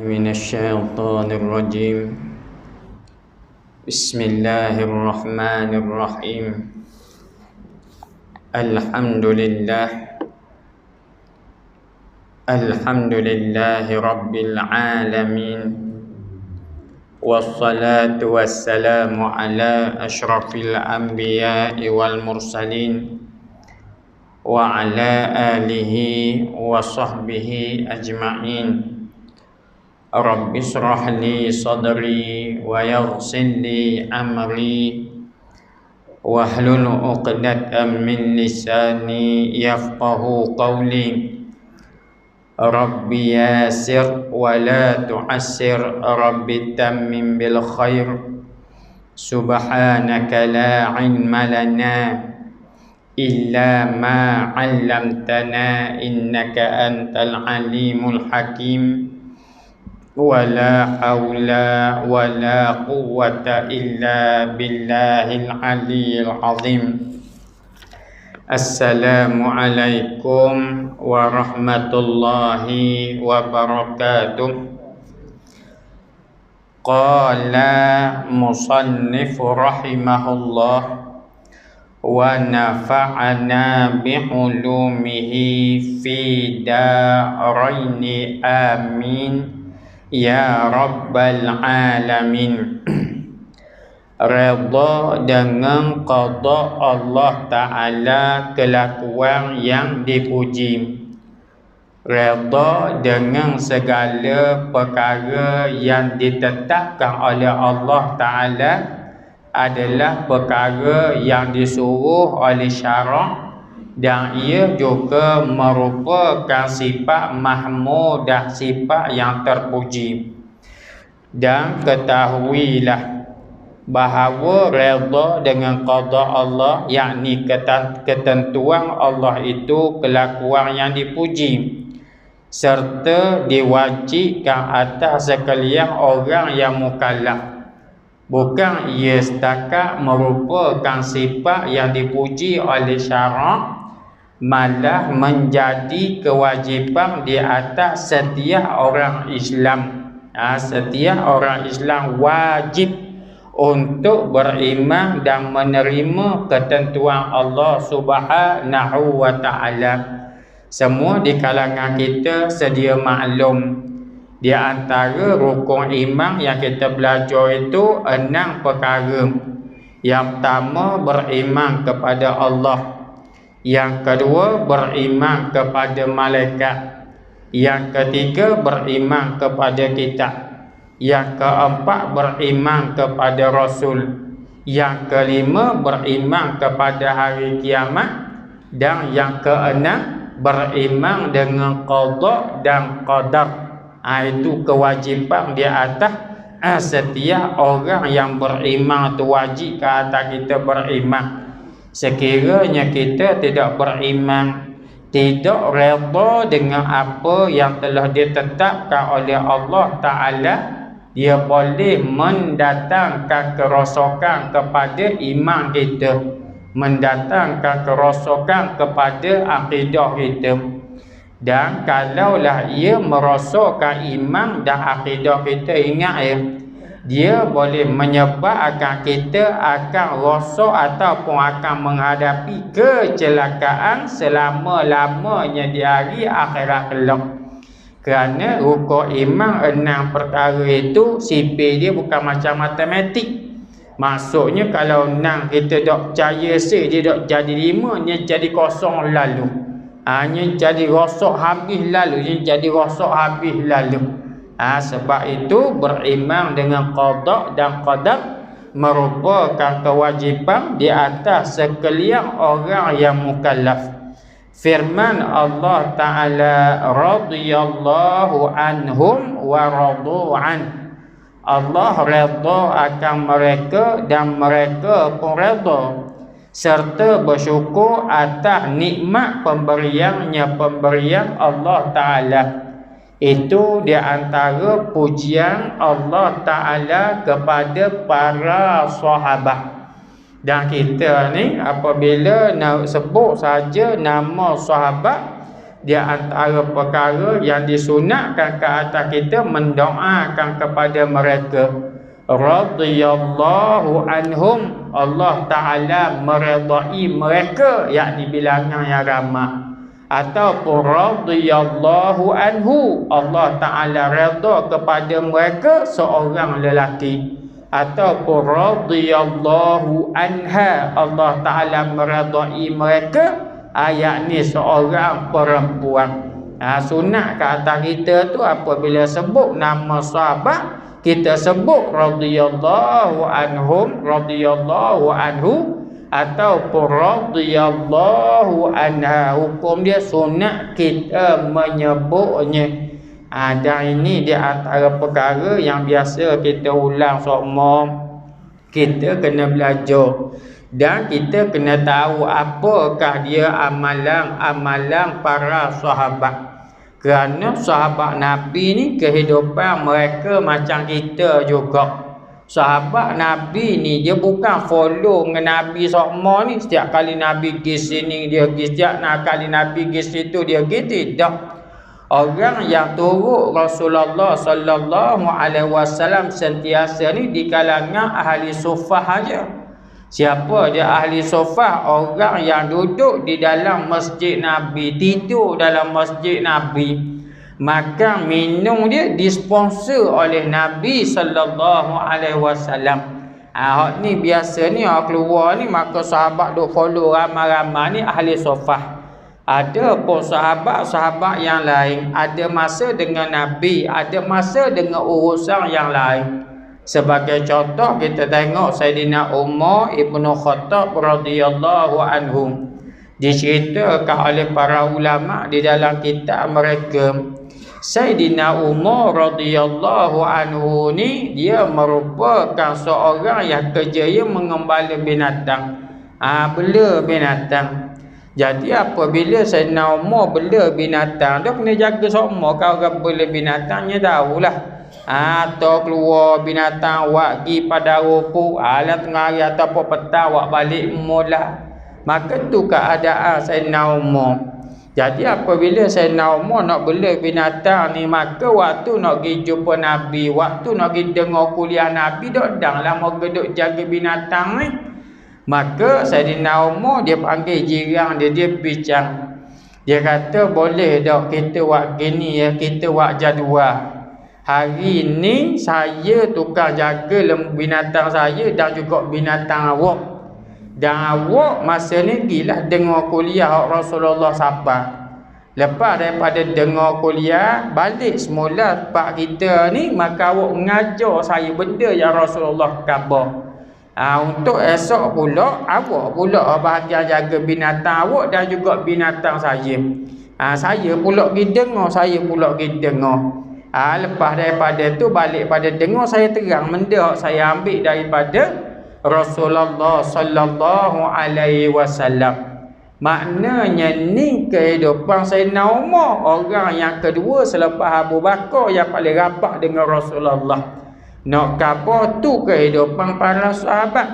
من الشيطان الرجيم. بسم الله الرحمن الرحيم. الحمد لله رب العالمين، والصلاة والسلام على أشرف الأنبياء والمرسلين وعلى آله وصحبه أجمعين. رب اشرح لي صدري ويسر لي أمري واحلل عقدة من لساني يفقه قولي. رب يسر ولا تعسر، رب تمم بالخير. سبحانك لا علم لنا إلا ما علمتنا إنك أنت العليم الحكيم. ولا حول ولا قوة إلا بالله العلي العظيم. السلام عليكم ورحمة الله وبركاته. قال مصنف رحمه الله: ونفعنا بعلومه في دارين آمين ya rabbal alamin. Redha dengan qada Allah Ta'ala, kelakuan yang dipuji. Redha dengan segala perkara yang ditetapkan oleh Allah Ta'ala adalah perkara yang disuruh oleh syarak, dan ia juga merupakan sifat mahmudah, sifat yang terpuji. Dan ketahuilah bahawa redha dengan qada Allah, yakni ketentuan Allah itu kelakuan yang dipuji, serta diwajibkan atas sekalian orang yang mukallaf. Bukan ia setakat merupakan sifat yang dipuji oleh syarak, malah menjadi kewajipan di atas setiap orang Islam. Setiap orang Islam wajib untuk beriman dan menerima ketentuan Allah Subhanahu wa Ta'ala. Semua di kalangan kita sedia maklum, di antara rukun iman yang kita belajar itu 6 perkara. Yang pertama, beriman kepada Allah. Yang kedua, beriman kepada malaikat. Yang ketiga, beriman kepada kitab. Yang keempat, beriman kepada Rasul. Yang kelima, beriman kepada hari kiamat. Dan yang keenam, beriman dengan qada dan qadar. Itu kewajipan di atas setiap orang yang beriman. Itu wajib ke atas kita beriman. Sekiranya kita tidak beriman, tidak redha dengan apa yang telah ditetapkan oleh Allah Ta'ala, dia boleh mendatangkan kerosakan kepada iman kita, mendatangkan kerosakan kepada akidah kita. Dan kalaulah ia merosakkan iman dan akidah kita, ingat ya, dia boleh menyebabkan kita akan rosak ataupun akan menghadapi kecelakaan selama-lamanya di hari akhirat kelak. Kerana rukun iman 6 perkara itu sipil dia bukan macam matematik. Maksudnya kalau 6 kita tak percaya dia tak jadi 5, dia jadi kosong lalu. Hanya jadi rosak habis lalu, dia jadi rosak habis lalu. Sebab itu beriman dengan qada dan qadar merupakan kewajipan di atas sekalian orang yang mukallaf. Firman Allah Ta'ala, radhiyallahu anhum wa radu an. Allah redha akan mereka dan mereka pun redha, serta bersyukur atas nikmat pemberian Allah Ta'ala. Itu di antara pujian Allah Ta'ala kepada para sahabat. Dan kita ni apabila nak sebut saja nama sahabat, Di antara perkara yang disunatkan ke atas kita mendoakan kepada mereka. Radhiyallahu anhum, Allah Ta'ala meredai mereka, yakni bilangan yang ramai. Ataupun radhiyallahu anhu, Allah Ta'ala redha kepada mereka seorang lelaki. Ataupun radhiyallahu anha, Allah Ta'ala meredai mereka, yakni seorang perempuan. Sunat ke atas kita tu apabila sebut nama sahabat, kita sebut radhiyallahu anhum, radhiyallahu anhu, ataupun radhiyallahu anha. Hukum dia sunat kita menyebutnya. Dan ini di antara perkara yang biasa kita ulang semua. Kita kena belajar dan kita kena tahu apakah dia amalan-amalan para sahabat. Kerana sahabat Nabi ni kehidupan mereka macam kita juga. Sahabat Nabi ni dia bukan follow dengan Nabi semua ni. Setiap kali Nabi pergi sini dia pergi, setiap kali Nabi pergi situ dia pergi. Tidak. Orang yang turut Rasulullah sallallahu alaihi wasallam sentiasa ni di kalangan ahli sufah aja. Siapa dia ahli sufah? Orang yang duduk di dalam masjid Nabi, tidur dalam masjid Nabi. Makan minum dia disponsor oleh Nabi sallallahu alaihi wasallam. Hak ni biasa ni orang keluar ni, maka sahabat duk follow ramai-ramai ni ahli sufah. Ada pun sahabat-sahabat yang lain, ada masa dengan Nabi, ada masa dengan urusan yang lain. Sebagai contoh kita tengok Sayyidina Umar Ibnu Khattab radhiyallahu anhu. Diceritakan oleh para ulama di dalam kitab mereka. Sayyidina Umar radhiyallahu anhu ni dia merupakan seorang yang kerjanya mengembala binatang. Bela binatang. Jadi apabila Sayyidina Umar bela binatang, dia kena jaga semua. Kalau orang bela binatangnya tahulah. Atau keluar binatang wak pergi pada rupu, lah tengah hari ataupun petang wak balik mula. Maka tu keadaan Sayyidina Umar. Jadi apabila Sayyidina Umar nak bela binatang ni, maka waktu nak pergi jumpa Nabi, waktu nak pergi dengar kuliah Nabi, dok dah mau geduk jaga binatang ni. Maka Sayyidina Umar dia panggil jiran dia bincang. Dia kata boleh tak kita buat gini ya, kita buat jadual. Hari ni saya tukar jaga binatang saya dan juga binatang awak. Dan awak masa ni gilah dengar kuliah Rasulullah sahabat. Lepas daripada dengar kuliah, balik semula tempat kita ni, maka awak mengajar saya benda yang Rasulullah khabar. Untuk esok pula, awak pula bahagian jaga binatang awak dan juga binatang saya. Saya pula pergi dengar, saya pula pergi dengar. Lepas daripada tu balik pada dengar, saya terang benda saya ambil daripada Rasulullah sallallahu alaihi wasallam. Maknanya ni kehidupan Sayyidina Umar, orang yang kedua selepas Abu Bakar yang paling rapat dengan Rasulullah. Nak khabar tu kehidupan para sahabat.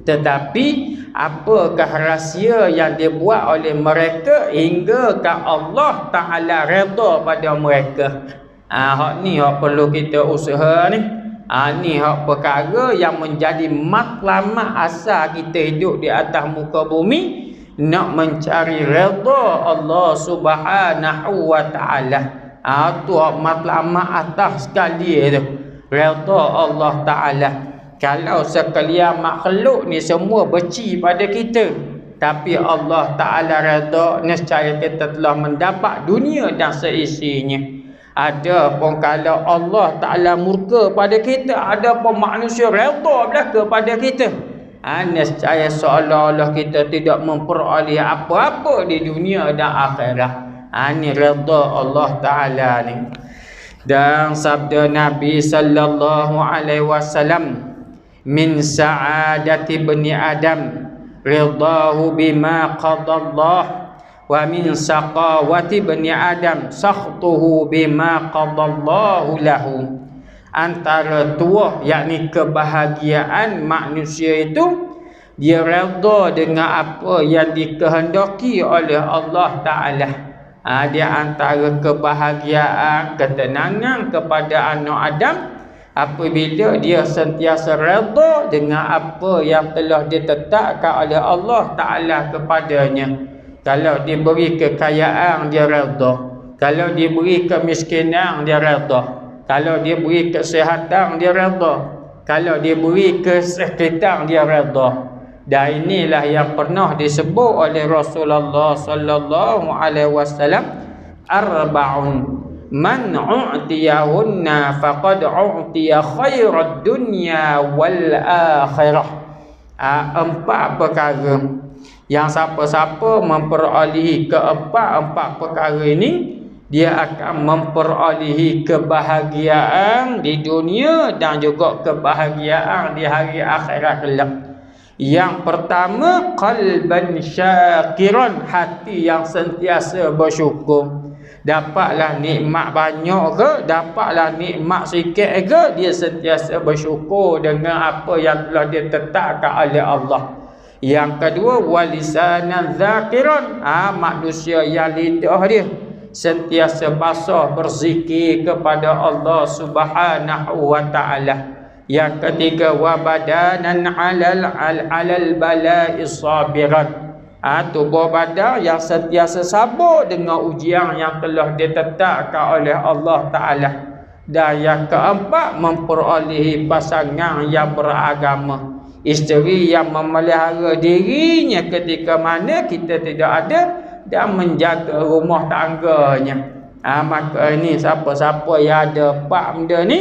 Tetapi apakah rahsia yang dibuat oleh mereka hingga ke Allah Ta'ala redha pada mereka? Hak ni hak perlu kita usaha ni. Ni hak perkara yang menjadi matlamat asal kita hidup di atas muka bumi, nak mencari redha Allah Subhanahu wa Ta'ala. Tu hak matlamat atas sekali tu, redha Allah Ta'ala. Kalau sekalian makhluk ni semua benci pada kita, tapi Allah Ta'ala redha, nescaya kita telah mendapat dunia dan seisinya. Ada pun kalau Allah Ta'ala murka pada kita, ada pun manusia redha belaka pada kita, nescaya seolah-olah kita tidak memperoleh apa-apa di dunia dan akhirat. Ini redha Allah Ta'ala ni. Dan sabda Nabi sallallahu alaihi wasallam, min sa'adati bani Adam ridahu bima qadallah, wa min saqawati bani Adam sakhtuhu bima qadallahu lahu. Antara tuah yakni kebahagiaan manusia itu, dia redha dengan apa yang dikehendaki oleh Allah Ta'ala. Dia antara kebahagiaan, ketenangan kepada anak Adam apabila dia sentiasa redha dengan apa yang telah ditetapkan oleh Allah Ta'ala kepadanya. Kalau diberi kekayaan, dia redha. Kalau diberi kemiskinan, dia redha. Kalau diberi kesihatan, dia redha. Kalau diberi kesakitan, dia redha. Dan inilah yang pernah disebut oleh Rasulullah sallallahu alaihi wasallam, arba'un man u'tiyahunna faqad u'tiya khairad dunya wal akhirah. 4 perkara yang siapa-siapa memperolehi keempat perkara ini, dia akan memperolehi kebahagiaan di dunia dan juga kebahagiaan di hari akhirat kelak. Yang pertama, qalban syakiran, hati yang sentiasa bersyukur. Dapatlah nikmat banyak ke, dapatlah nikmat sikit ke, dia sentiasa bersyukur dengan apa yang telah ditetapkan oleh Allah. Yang kedua, walisanan zakiran, manusia yang lidah dia sentiasa basah berzikir kepada Allah Subhanahu wa ta'ala. Yang ketiga, wa badanan alal bala'i sabiran, tubuh badan yang sentiasa sabar dengan ujian yang telah ditetapkan oleh Allah Ta'ala. Dan yang keempat, memperolehi pasangan yang beragama, isteri yang memelihara dirinya ketika mana kita tidak ada dan menjaga rumah tangganya. Maka ini siapa-siapa yang ada 4 benda ni,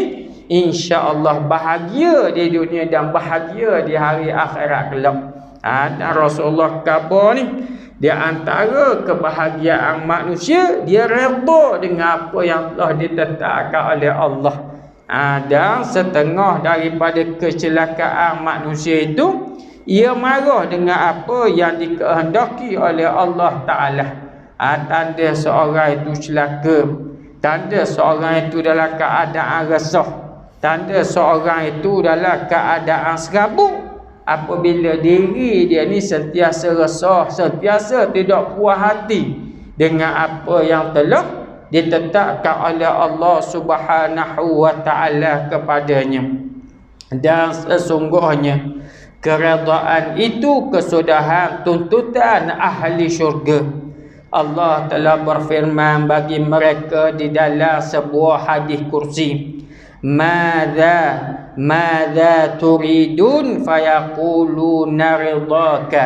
insya-Allah bahagia di dunia dan bahagia di hari akhirat kelak. Dan Rasulullah khabar ni, di antara kebahagiaan manusia, dia redha dengan apa yang telah ditetapkan oleh Allah. Dan setengah daripada kecelakaan manusia itu, ia marah dengan apa yang dikehendaki oleh Allah Ta'ala. Tanda seorang itu celaka, tanda seorang itu dalam keadaan resah, tanda seorang itu dalam keadaan serabut apabila diri dia ni sentiasa resah, sentiasa tidak puas hati dengan apa yang telah ditetapkan oleh Allah Subhanahu wa ta'ala kepadanya. Dan sesungguhnya keredaan itu kesudahan tuntutan ahli syurga. Allah telah berfirman bagi mereka di dalam sebuah hadis kursi, Madza turidun fayaquluna ridaka,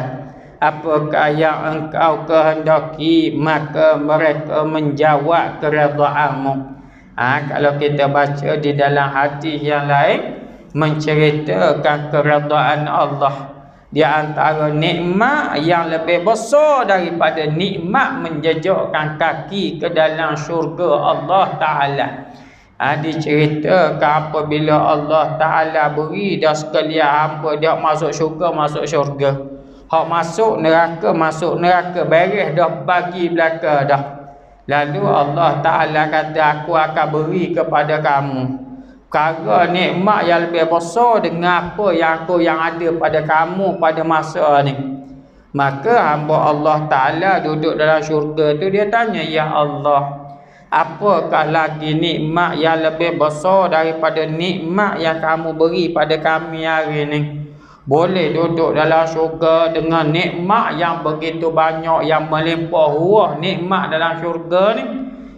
apakah yang engkau kehendaki, maka mereka menjawab keredaanmu. Kalau kita baca di dalam hadis yang lain menceritakan keredaan Allah, di antara nikmat yang lebih besar daripada nikmat menjejakkan kaki ke dalam syurga Allah Ta'ala. Diceritakan apabila Allah Ta'ala beri dah sekalian hamba dia masuk syurga, hak masuk neraka, beres dah bagi belaka dah. Lalu Allah Ta'ala kata, aku akan beri kepada kamu perkara nikmat yang lebih besar dengan apa yang ada pada kamu pada masa ni. Maka hamba Allah Ta'ala duduk dalam syurga tu, dia tanya, ya Allah, apakah lagi nikmat yang lebih besar daripada nikmat yang kamu beri pada kami hari ni? Boleh duduk dalam syurga dengan nikmat yang begitu banyak, yang melimpah ruah nikmat dalam syurga ni.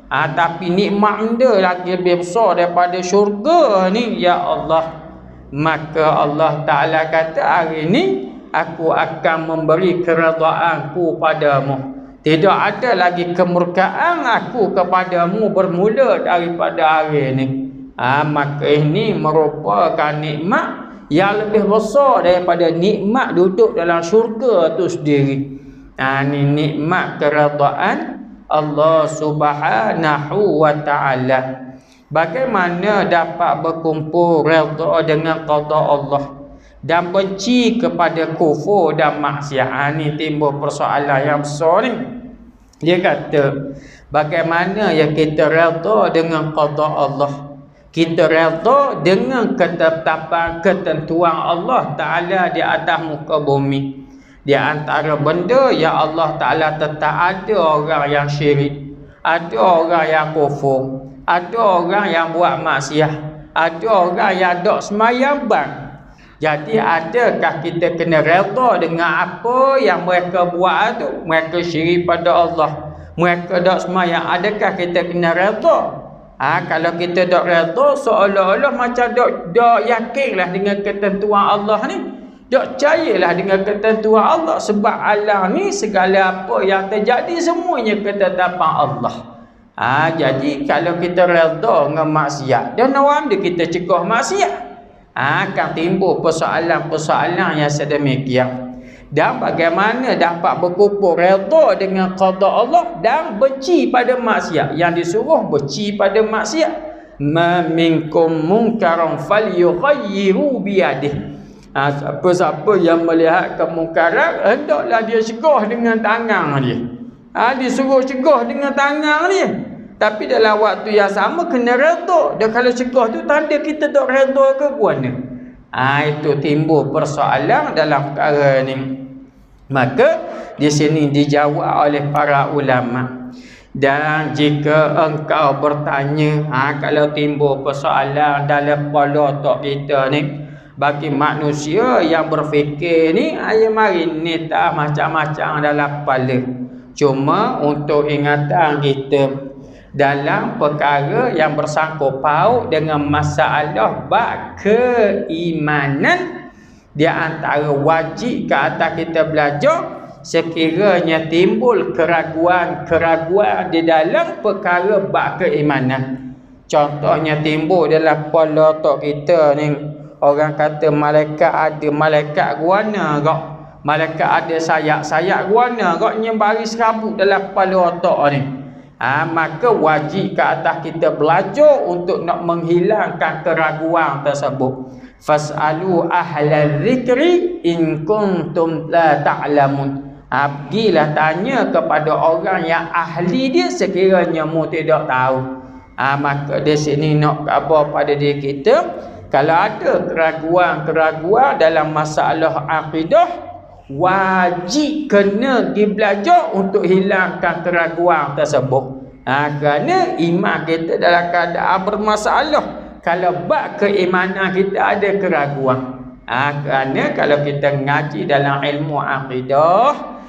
Tapi nikmat anda lagi lebih besar daripada syurga ni, ya Allah. Maka Allah Ta'ala kata, hari ni aku akan memberi keredaanku padamu. Tidak ada lagi kemurkaan aku kepadamu bermula daripada hari ini. Maka ini merupakan nikmat yang lebih besar daripada nikmat duduk dalam syurga tu sendiri. Ini nikmat keredaan Allah Subhanahu wa ta'ala. Bagaimana dapat berkumpul redha dengan qada Allah dan benci kepada kufur dan maksiat? Ini timbul persoalan yang besar ni. Dia kata, bagaimana yang kita redha dengan qada Allah? Kita redha dengan ketetapan ketentuan Allah Ta'ala di atas muka bumi. Di antara benda yang Allah Ta'ala tetap ada orang yang syirik, ada orang yang kufur, ada orang yang buat maksiat, ada orang yang dok semayang bang. Jadi adakah kita kena redha dengan apa yang mereka buat tu? Mereka syirik pada Allah, mereka dok semayang, adakah kita kena redha? Kalau kita dok redha, seolah-olah macam dok yakinlah dengan ketentuan Allah ni, dok percayalah dengan ketentuan Allah. Sebab alam ni segala apa yang terjadi semuanya ketetapan Allah. Jadi kalau kita redha dengan maksiat, dan awam dia kita cegah maksiat, akan timbul persoalan-persoalan yang sedemikian. Dan bagaimana dapat berkumpul redha dengan qada Allah dan benci pada maksiat? Yang disuruh benci pada maksiat, ma minkum munkaran falyughayyiru biyadihi. Siapa-siapa yang melihat kemungkaran, hendaklah dia cegah dengan tangan dia. Disuruh cegah dengan tangan dia. Tapi dalam waktu yang sama kena redha. Dan kalau cegah tu tanda kita tak redha ke guana. Itu timbul persoalan dalam perkara ni. Maka di sini dijawab oleh para ulama. Dan jika engkau bertanya, kalau timbul persoalan dalam kepala otak kita ni, bagi manusia yang berfikir ni, mari ni tak macam-macam dalam kepala. Cuma untuk ingatan kita, dalam perkara yang bersangkut paut dengan masalah bab keimanan, di antara wajib ke atas kita belajar sekiranya timbul keraguan-keraguan di dalam perkara bab keimanan. Contohnya timbul dalam kepala otak kita ni, orang kata malaikat ada malaikat guana kok, malaikat ada sayap-sayap guana kok, baris rambut dalam kepala otak ni. Maka wajib ke atas kita belajar untuk nak menghilangkan keraguan tersebut. Fas'alu ahla dzikri in kuntum la ta'lamun. Pergilah tanya kepada orang yang ahli dia sekiranya mu tidak tahu. Maka di sini nak apa pada diri kita, kalau ada keraguan-keraguan dalam masalah akidah, wajib kena dibelajar untuk hilangkan keraguan tersebut. Kerana iman kita dalam keadaan bermasalah kalau bab keimanan kita ada keraguan. Kerana kalau kita ngaji dalam ilmu akidah,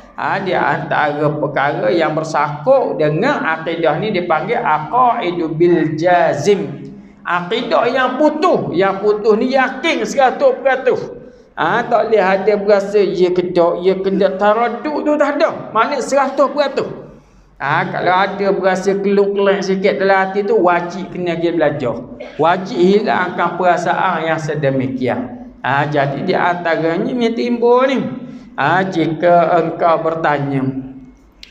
di antara perkara yang bersangkut dengan akidah ni dipanggil aqaidu bil jazim. Akidah yang putus. Yang putus ni yakin 100%. Tak boleh ada berasa ia kedok, ia kena taraduk tu tak ada. Maknanya 100%. Kalau ada berasa keluk-keluk sikit dalam hati tu, wajib kena dia belajar. Wajib hilangkan perasaan yang sedemikian. Jadi di antaranya ni timbul ni. Jika engkau bertanya,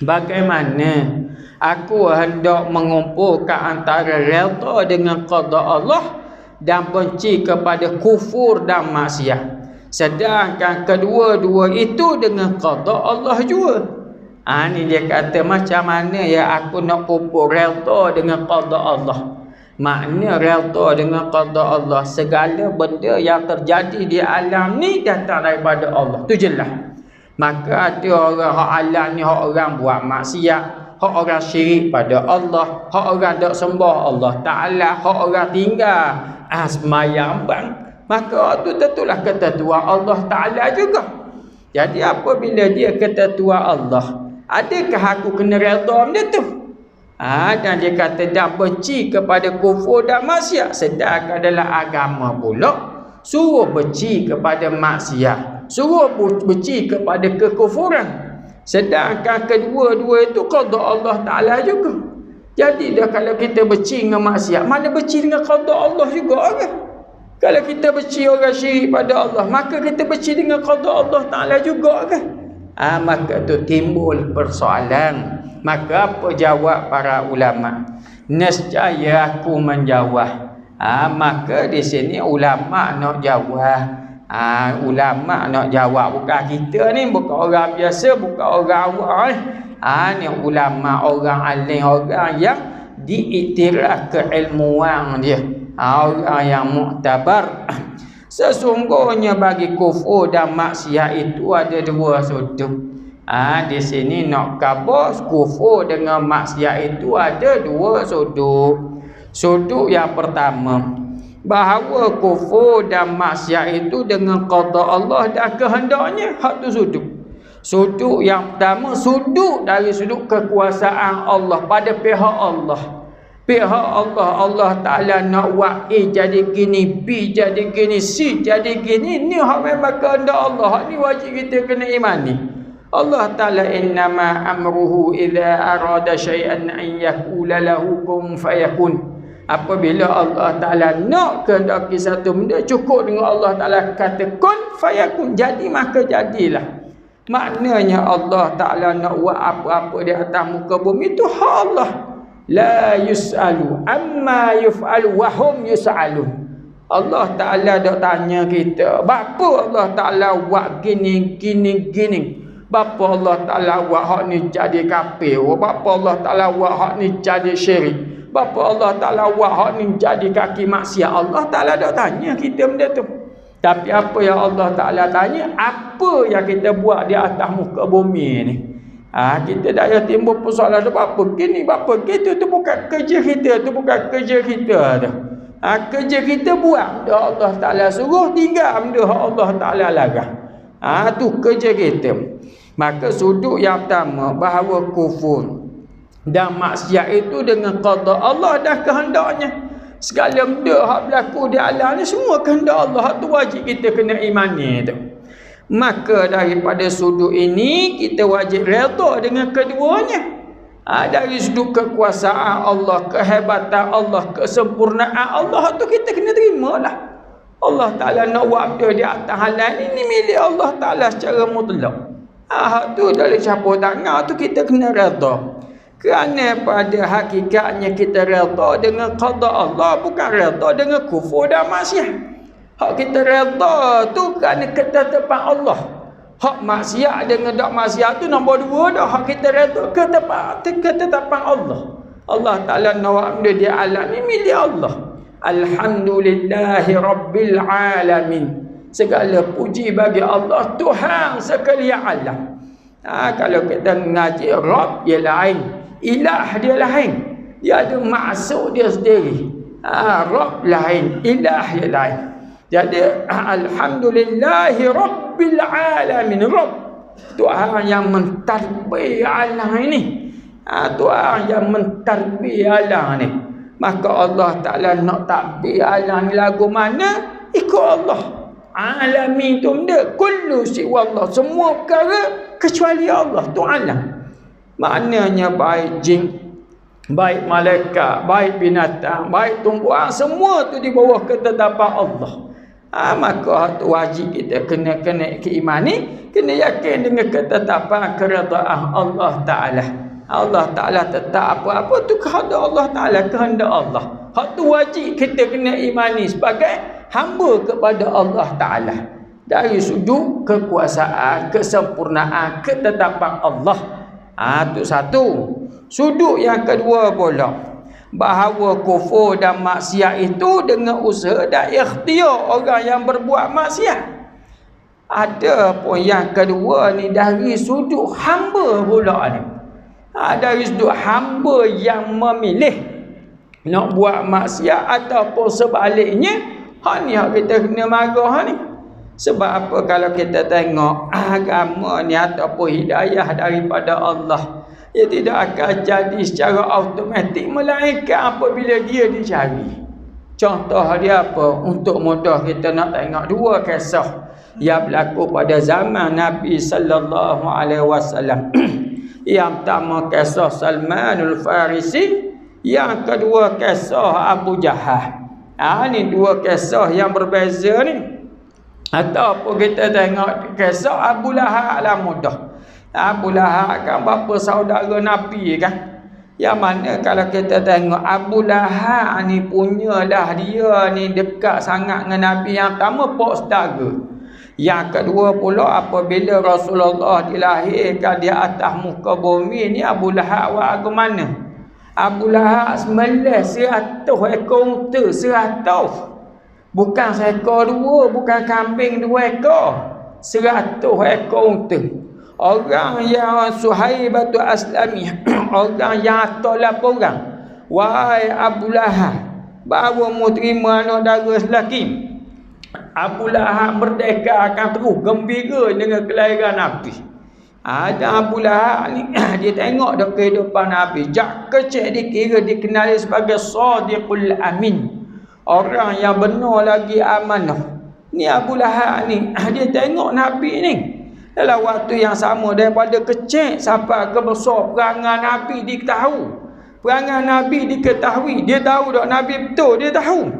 bagaimana aku hendak mengumpulkan antara redha dengan qada Allah dan benci kepada kufur dan maksiat, sedangkan kedua-dua itu dengan qada Allah juga. Ni dia kata macam mana ya aku nak kumpul redha dengan qada Allah. Makna redha dengan qada Allah, segala benda yang terjadi di alam ni datang daripada Allah. Tu jelas. Maka ada orang hak alam ni, hak orang buat maksiat, hak orang syirik pada Allah, hak orang tak sembah Allah Ta'ala, hak orang tinggal semayang bang, maka itu tentulah ketentuan Allah Ta'ala juga. Jadi apabila dia ketentuan Allah, adakah aku kena redha benda tu? Dan dia kata dan benci kepada kufur dan maksiat, sedangkan dalam agama pula suruh benci kepada maksiat, suruh benci kepada kekufuran, sedangkan kedua-dua itu qada Allah Ta'ala juga. Jadi dah kalau kita benci dengan maksiat, mana benci dengan qada Allah juga kan? Kalau kita benci orang syirik pada Allah, maka kita benci dengan qada Allah Ta'ala juga kan? Maka tu timbul persoalan. Maka apa jawab para ulama? Nescaya aku menjawab. Maka di sini ulama nak jawab. Ulama nak jawab, bukan kita ni, bukan orang biasa, bukan orang awam. Ni ulama, orang alim, orang yang diiktiraf keilmuan dia, orang yang muktabar. Sesungguhnya bagi kufur dan maksiat itu ada dua sudut. Di sini nak khabar kufur dengan maksiat itu ada dua sudut. Sudut yang pertama, bahawa kufur dan maksiat itu dengan qada Allah dan kehendaknya, hak tu sudut. Sudut yang pertama, sudut dari sudut kekuasaan Allah pada pihak Allah. Pihak Allah Ta'ala nak buat A jadi gini, B jadi gini, C jadi gini. Ni hak memang kehendak Allah. Hak ni wajib kita kena imani. Allah Ta'ala innama amruhu idza arada syai'an an yaqula lahu kun fayakun. Apabila Allah Ta'ala nak kehendaki satu benda, cukup dengan Allah Ta'ala kata kun fayakun, jadi maka jadilah. Maknanya Allah Ta'ala nak buat apa-apa di atas muka bumi itu hak Allah. La yus'alu amma yuf'alu wa hum yus'alun. Allah Ta'ala dak tanya kita, bapa Allah Ta'ala buat gini. Bapa Allah Ta'ala buat hak ni jadi kafir. Bapa Allah Ta'ala buat hak ni jadi syirik. Bapa Allah Ta'ala buat hak ni jadi kaki maksiat. Allah Ta'ala dak tanya kita benda tu. Tapi apa yang Allah Ta'ala tanya, apa yang kita buat di atas muka bumi ni. Kita dah ada timbul persoalan apa gini, apa gitu, tu bukan kerja kita, tu bukan kerja kita tu. Kerja kita buat dah Allah Ta'ala suruh, tinggal benda Allah Ta'ala larang. Tu kerja kita. Maka sudut yang pertama, bahawa kufur dan maksiat itu dengan qada Allah dan kehendaknya. Segala benda hak berlaku di alam ni semua kehendak Allah. Hak tu wajib kita kena imani tu. Maka daripada sudut ini kita wajib redha dengan keduanya. Dari sudut kekuasaan Allah, kehebatan Allah, kesempurnaan Allah, tu kita kena terima lah. Allah Ta'ala nak buat dia di atas halal ini milik Allah Ta'ala secara mutlak. Tu dari campur tangan tu kita kena redha. Kerana pada hakikatnya kita redha dengan qada Allah, bukan redha dengan kufur dan maksiat. Hak kita redha tu kerana ketetapan Allah. Hak maksiat dengan tak maksiat tu nombor dua dah. Hak kita redha ketetapan Allah. Allah Ta'ala nak benda di alam ni milik Allah. Alhamdulillahi Rabbil Alamin. Segala puji bagi Allah, Tuhan sekalian alam. Kalau kita mengaji Rabb, dia lain. Ilah dia lain. Dia ada maksud dia sendiri. Rabb lain, ilah dia lain. Jadi alhamdulillahi Rabbil Alamin. Rabb, Tuhan yang mentadbir alam ini. Tuhan yang mentadbir alam ni. Maka Allah Ta'ala nak tadbir alam ni lagu mana? Ikut Allah. Alamin tu benda kullu siwa Allah, semua perkara kecuali Allah tu alam. Maknanya baik jin, baik malaikat, baik binatang, baik tumbuhan, semua tu di bawah ketetapan Allah. Maka wajib kita kena keimani, kena yakin dengan ketetapan keredaan Allah Ta'ala. Allah Ta'ala tetap apa-apa tu kehendak Allah Ta'ala, kehendak Allah. Hak tu wajib kita kena imani sebagai hamba kepada Allah Ta'ala. Dari sudut kekuasaan, kesempurnaan, ketetapan Allah. Itu satu. Sudut yang kedua pula, bahawa kufur dan maksiat itu dengan usaha dan ikhtiar orang yang berbuat maksiat. Ada pun yang kedua ni dari sudut hamba pula ni. Dari sudut hamba yang memilih nak buat maksiat ataupun sebaliknya. Ni kita kena marah ni. Sebab apa? Kalau kita tengok agama ni ataupun hidayah daripada Allah, ia tidak akan jadi secara automatik, melainkan apabila dia dicari. Contoh dia apa? Untuk mudah kita nak tengok dua kisah yang berlaku pada zaman Nabi sallallahu alaihi wasallam. Yang pertama kisah Salmanul Farisi, yang kedua kisah Abu Jahal. Ni dua kisah yang berbeza ni. Ataupun kita tengok kisah Abu Lahab lah mudah. Abu Lahab kan bapa saudara Nabi kan. Yang mana kalau kita tengok Abu Lahab ni punyalah dia ni dekat sangat dengan Nabi. Yang pertama pak saudara. Yang kedua pula apabila Rasulullah dilahirkan di atas muka bumi ni, Abu Lahab buat ke mana? Abu Lahab sembelih 100 ekor unta, 100. Bukan seekor dua, bukan kambing 2 ekor. 100 ekor unta. Orang yang Suhaibatu Aslami, orang yang tolak orang, wahai Abu Lahab, baru mu terima anak dara selaki. Abu Lahab merdeka akan terus gembira dengan kelahiran Nabi. Ada Abu Lahab ni dia tengok dah kehidupan Nabi, jak kecil dikira dikenali sebagai Shadiqul Amin, orang yang benar lagi amanah. Ni Abu Lahab ni dia tengok Nabi ni dalam waktu yang sama, daripada kecil sampai ke besar, perangai Nabi diketahui. Perangai Nabi diketahui. Dia tahu tak Nabi betul, dia tahu.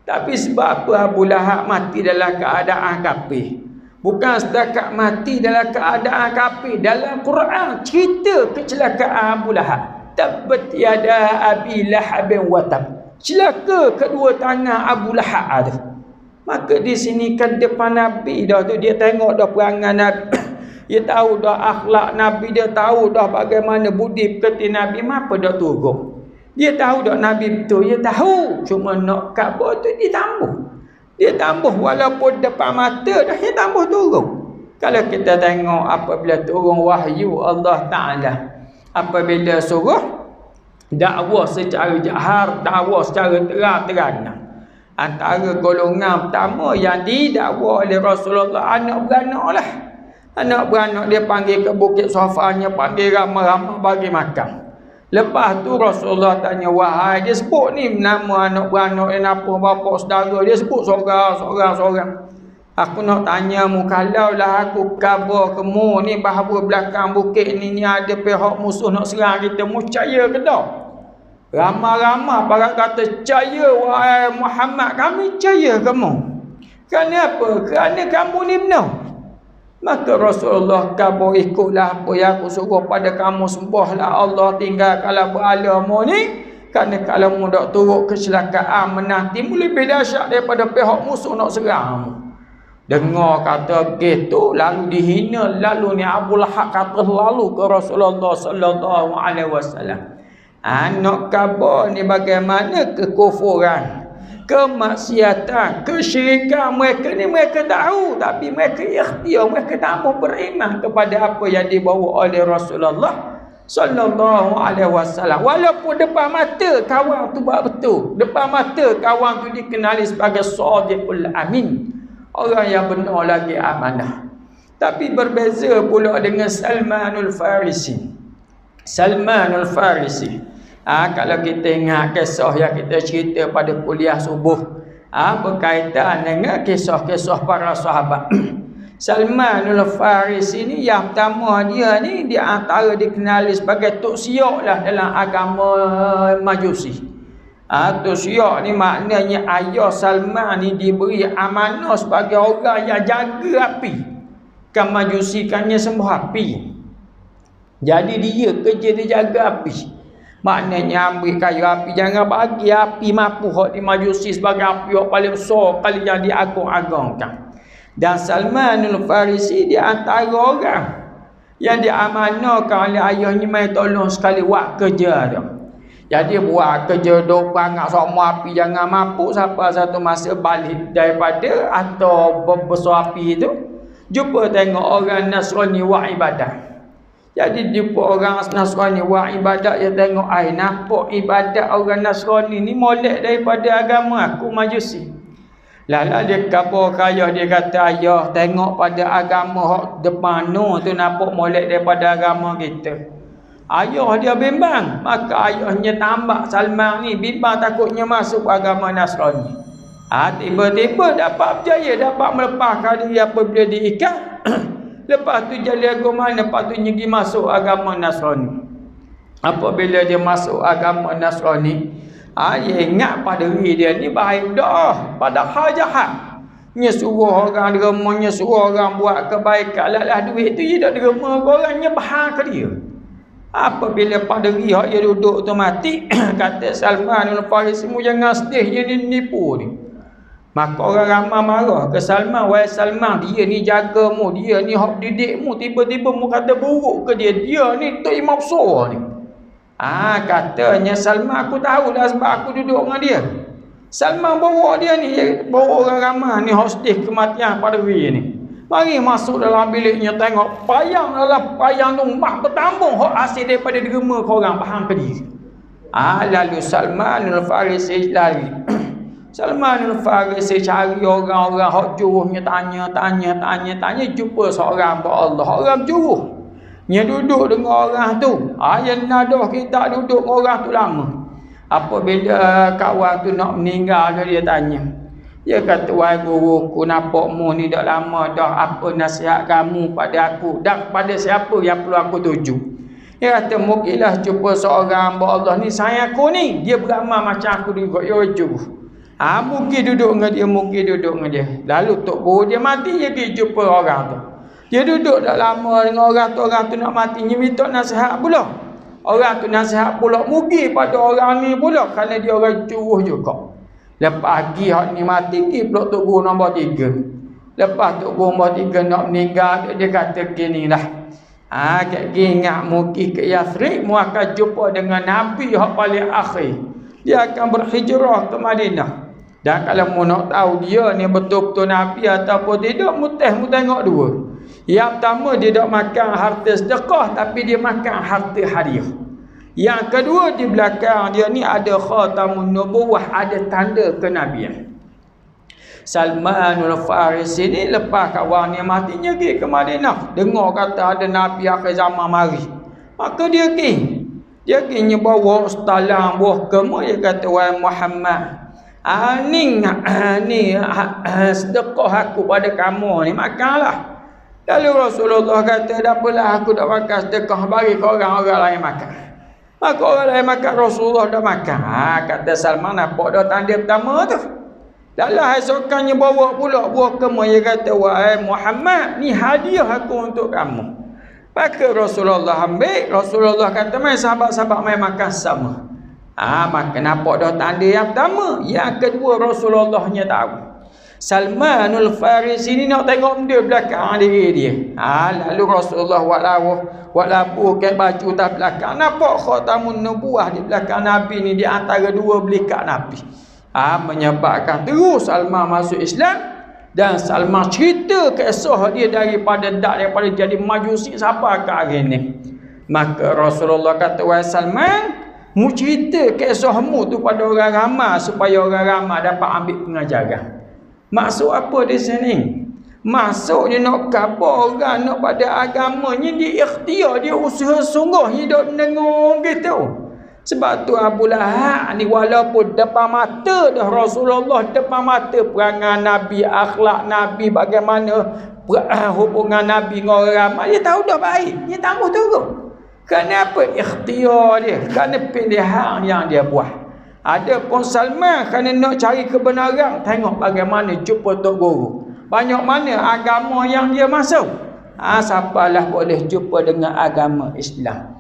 Tapi sebab apa Abu Lahab mati dalam keadaan kafir? Bukan setakat mati dalam keadaan kafir. Dalam Quran cerita kecelakaan Abu Lahab. Tabbat yada Abi Lahabin wa tab. Celaka kedua tangan Abu Lahab tu. Maka di sini kan depan Nabi dah tu, dia tengok dah perangai Nabi. Dia tahu dah akhlak Nabi, dia tahu dah bagaimana budi pekerti Nabi, apa dah turun. Dia tahu dah Nabi betul, dia tahu. Cuma nak Kaabah tu dia tambah. Dia tambah walaupun depan mata dah, dia tambah turun. Kalau kita tengok apabila turun wahyu Allah Ta'ala, apabila suruh dakwah secara jahar, dakwah secara terang-terangan, antara golongan pertama yang didakwa oleh Rasulullah anak beranak lah. Anak beranak dia panggil ke Bukit Safanya, panggil ramai-ramai bagi makan. Lepas tu Rasulullah tanya, wahai, dia sebut ni nama anak beranak yang apa, bapa saudara, dia sebut seorang-seorang. Aku nak tanya mu, kalau lah aku khabar ke mu ni bahawa belakang bukit ni ada pihak musuh nak serang kita, mu percaya ke tak? Ramai-ramai para kata percaya, wahai Muhammad, kami percaya kamu. Kenapa? Kerana kamu ni benar. Maka Rasulullah khabar, ikutlah apa yang aku suruh pada kamu, sembahlah Allah, tinggalkanlah beralamu ni. Kerana kalau mu tak turut kecelakaan menantimu lebih dahsyat daripada pihak musuh nak serang. Dengar kata begitu, lalu dihina, lalu ni Abu Lahab kata lalu ke Rasulullah sallallahu alaihi wasallam, anak khabar ni bagaimana kekufuran, kemaksiatan, kesyirikan mereka ni mereka tahu, tapi mereka ikhtiar, mereka tak mau beriman kepada apa yang dibawa oleh Rasulullah sallallahu alaihi wasallam. Walaupun depan mata kawan tu buat betul, depan mata kawan tu dikenali sebagai Shadiqul Amin, orang yang benar lagi amanah. Tapi berbeza pula dengan Salmanul Farisi. Salmanul Farisi, kalau kita ingat kisah yang kita cerita pada kuliah subuh, berkaitan dengan kisah-kisah para sahabat. Salmanul Farisi ni yang pertama, dia ni di antara dikenali sebagai Tok Siok lah dalam agama Majusi. Tok Siok ni maknanya ayah Salman ni diberi amanah sebagai orang yang jaga api. Kan Majusi kannya sembah api, jadi dia kerja dia jaga api. Maknanya ambil kayu api, jangan bagi api mampu hak di Majusi sebagai api yang paling besar kali yang diagung-agungkan. Dan Salmanul Farisi di antara orang yang diamanahkan oleh ayahnya mai tolong sekali buat kerja tu. Jadi buat kerja duk perangat semua api jangan mampu, sampai satu masa balik daripada atau berbesar api itu, jumpa tengok orang Nasrani buat ibadah. Jadi jumpa orang Nasrani buat ibadat, dia tengok, nampak ibadat orang Nasrani ni molek daripada agama aku Majusi. Lala dia khabar kaya, dia kata, ayah tengok pada agama hak depan tu nampak molek daripada agama kita. Ayah dia bimbang, maka ayahnya tambak Salman ni, bimbang takutnya masuk agama Nasrani. Tiba-tiba dapat berjaya, dapat melepaskan diri apabila diikat. Lepas tu jadi agama, lepas tu pergi masuk agama Nasrani. Apabila dia masuk agama Nasrani, dia ingat pada diri dia ni baik dah, padahal jahat. Dia suruh orang derma, dia suruh orang buat kebaikan, lalah duit tu dia tak derma ke orangnya, bahang ke dia. Apabila pada diri dia duduk tu mati, kata Salmanul Farisi, mu jangan sedih, dia ni nipu ni. Maka orang ramai marah ke Salman, wahai Salman, dia ni jagamu, dia ni hak didikmu, tiba-tiba mu kata buruk ke dia, dia ni Tok Imam besar ni. Katanya Salman, aku tahu dah sebab aku duduk dengan dia. Salman bawa dia ni, bawa orang ramai ni hak sedih kematian pada diri ni. Mari masuk dalam biliknya, tengok payang dalam payang tu mak bertambung hak hasil daripada derma korang, faham ke dia? Lalu Salmanul Farisi lari. Salmanul Farisi cari orang-orang hak juruhnya, tanya, jumpa seorang hamba Allah, orang juruh. Dia duduk dengan orang tu. Yang nadah kita duduk dengan orang tu lama. Apabila kawan tu nak meninggal, dia tanya. Dia kata, wahai guruku, nampakmu ni dah lama dah, apa nasihat kamu pada aku dan pada siapa yang perlu aku tuju? Dia kata, mungkinlah jumpa seorang hamba Allah ni, sayang aku ni, dia beramal macam aku juga, ya juruh. Mungkin duduk dengan dia. Lalu Tok Guru dia mati, dia pergi jumpa orang tu. Dia duduk dah lama dengan orang tu nak mati, dia minta nasihat pula. Orang tu nasihat pula, mungkin pada orang ni pula, kerana dia orang juruh juga. Lepas pergi hak ni mati, pergi pula Tok Guru nombor 3. Lepas Tok Guru nombor 3 nak meninggal, dia kata gini lah. Kak ingat mungkin ke Yathrib, mu akan jumpa dengan Nabi hak paling akhir. Dia akan berhijrah ke Madinah. Dan kalau mu nak tahu dia ni betul-betul Nabi ataupun tidak, mu tengok dua. Yang pertama, dia tak makan harta sedekah, tapi dia makan harta hadiah. Yang kedua, di belakang dia ni ada khatamun nubuwah, ada tanda kenabian. Salmanul Farisi ni lepas kawan dia mati, dia pergi ke Madinah. Dengar kata ada Nabi akhir zaman mari. Maka dia pergi. Dia pergi bawa setalang buah kema. Dia kata, wahai Muhammad, ni sedekah aku pada kamu ni, makanlah. Lalu Rasulullah kata, tak apalah, aku dah makan sedekah, bagi ke orang-orang lain makan. Maka orang lain makan, Rasulullah dah makan. Kata Salman, nampak dah tanda pertama tu. Lalu esokannya bawa pula buah kema. Dia kata, wahai Muhammad, ni hadiah aku untuk kamu. Maka Rasulullah ambil. Rasulullah kata, mai sahabat-sahabat mai makan sama. Maka nampak dah tanda yang pertama. Yang kedua, Rasulullahnya tahu. Salmanul Farisi ni nak tengok benda belakang diri dia. Lalu Rasulullah buat labu ke baju tak belakang. Nampak khatamun nubuwah di belakang Nabi ni, di antara dua belikat Nabi. Menyebabkan terus Salman masuk Islam. Dan Salman cerita kisah dia daripada jadi majusi sampai ke hari ni. Maka Rasulullah kata, wahai Salman, mu cerita kisahmu tu pada orang ramai, supaya orang ramai dapat ambil pengajaran. Maksud apa di sini? Maksudnya nak khabar orang nak pada agamanya, dia ikhtiar, dia usaha sungguh hidup mendengar gitu. Sebab tu Abu Lahab ni, walaupun depan mata dah Rasulullah, depan mata perangai Nabi, akhlak Nabi, bagaimana hubungan Nabi dengan orang ramai, dia tahu dah baik, dia tambah teruk. Kenapa? Ikhtiar dia, kerana pilihan yang dia buat. Adapun Salman kerana nak cari kebenaran, tengok bagaimana jumpa Tok Guru. Banyak mana agama yang dia masuk. Siapalah boleh jumpa dengan agama Islam.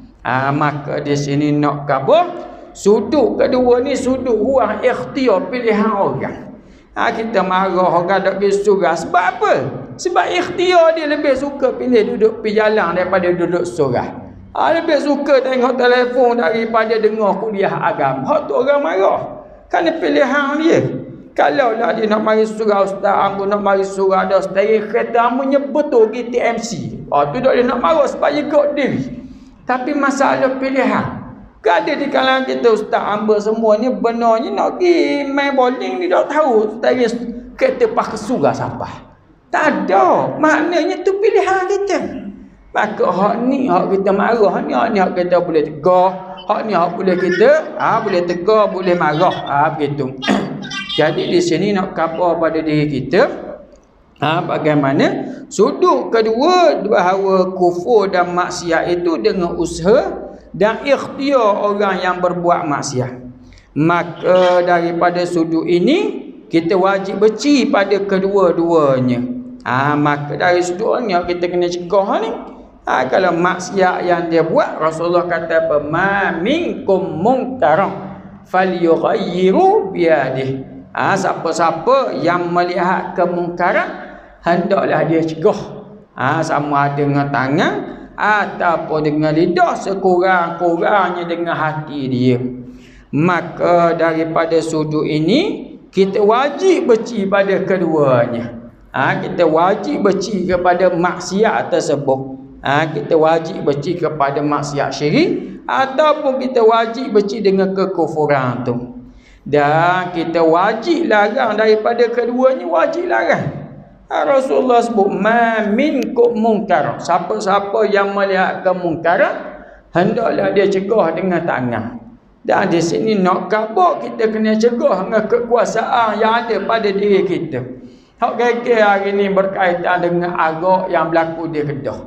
Maka di sini nak khabar, sudut kedua ni sudut ruang ikhtiar, pilihan orang. Kita marah orang tak pergi surah. Sebab apa? Sebab ikhtiar dia lebih suka pilih duduk pergi jalan daripada duduk surah. Lebih suka tengok telefon daripada dengar kuliah agama. Hak tu orang marah. Kerana pilihan dia. Kalau lah dia nak mari surah ustaz, aku nak mari surah dah setara kereta, aku nyebut tu GTMC. Tu tak dia nak marah sebab dia ikut diri. Tapi masalah pilihan. Ada di kalangan kita ustaz hamba semuanya benarnya nak pergi main bowling, dia tak tahu setara kereta pakai surah siapa. Tak ada. Maknanya tu pilihan kita. Maka hak ni hak kita marah, hak ni hak kita boleh tegar, hak ni hak boleh kita boleh tegar, boleh marah, begitu. Jadi di sini nak khabar pada diri kita, bagaimana sudut kedua bahawa kufur dan maksiat itu dengan usaha dan ikhtiar orang yang berbuat maksiat. Maka daripada sudut ini kita wajib benci pada kedua-duanya. Maka dari sudutnya kita kena cegah ni. Kalau maksiat yang dia buat, Rasulullah kata apa? Ma minkum munkaran falyughayyiru biyadihi. Siapa-siapa yang melihat kemungkaran, hendaklah dia cegah. Sama ada dengan tangan ataupun dengan lidah, sekurang-kurangnya dengan hati dia. Maka daripada sudut ini kita wajib benci pada keduanya. Kita wajib benci kepada maksiat tersebut. Kita wajib benci kepada maksiat syirik ataupun kita wajib benci dengan kekufuran tu. Dan kita wajib larang daripada keduanya, wajib larang. Rasulullah sebut ma minkum munkar. Siapa-siapa yang melihat kemungkaran, hendaklah dia cegah dengan tangan. Dan di sini nak kabur, kita kena cegah dengan kekuasaan yang ada pada diri kita. Hak keke hari ni berkaitan dengan arak yang berlaku di Kedah.